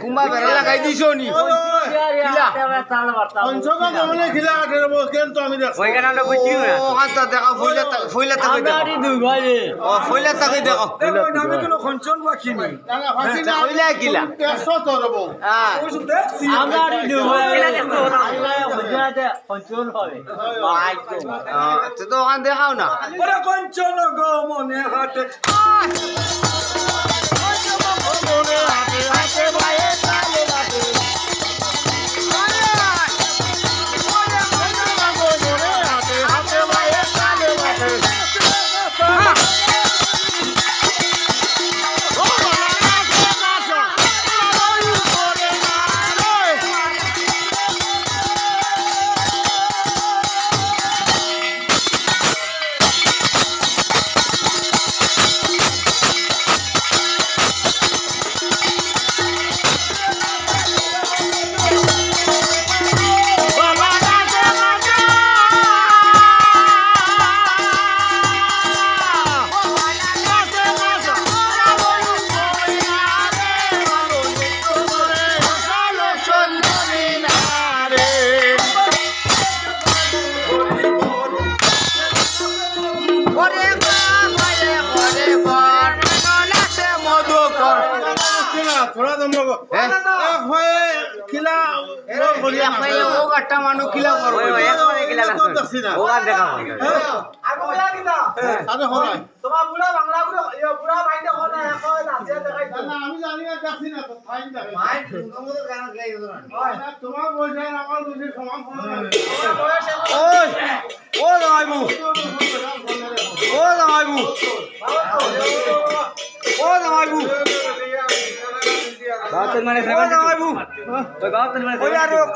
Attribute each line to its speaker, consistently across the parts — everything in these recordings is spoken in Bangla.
Speaker 1: কুমা বেড়া লাগাই দিছো নি হাতটা দেখা ফইলা তাকে দেখো ফইলা তাকে দেখো ফইলা কিলা তো ওখান দেখাও না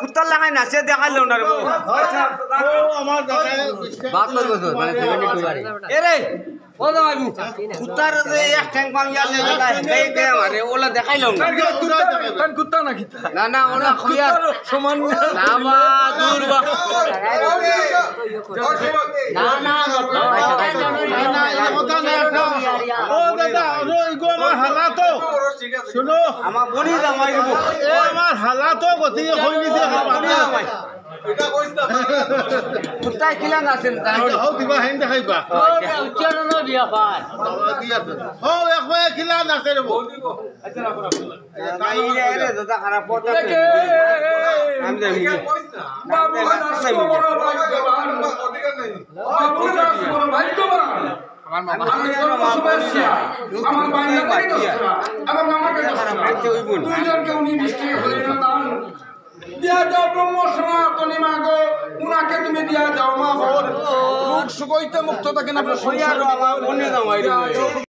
Speaker 1: কুত্তার লাগাই নাচে দেখাইল না রে এরে ও দামাইবু কুত্তার এক ঠ্যাং ভাঙিয়া লে মারে ওলা দেখাইল না কুত্তা না কিতা না না ওলা খুইয়া সমান না বা দূর বা না না ও দাদা ইগো আমার হালাতো শুনো আমার বনি দামাইবু ও আমার হালাতো গতি হই নিছে জামাই এটা কইছ না কুত্তা কিলা নাছেন তা হও দিবা হেন দেখাইবা উচ্চারণ দিয়া ভাই দিয়া ও একো কিলা নাছে রে বল দিব আচ্ছা রাখো তাই রে দাদা খারাপ পড়তা আমি দেই কইছ না বাবু দাস বড় ভাই অধিকার নাই বাবু দাস বড় ভাই তো আমার মামা আমার বাইরে বাড়ি দোস্তরা আমার মামাকে দুইজনকে উনি মিষ্টি হলেন দান দিয়া যাও ব্রহ্ম সনাতনী মা গো উনাকে তুমি দিয়া যাও মা রোগ সুগইতে মুক্ত থাকেন আপনার সংসার আমার মনে দাও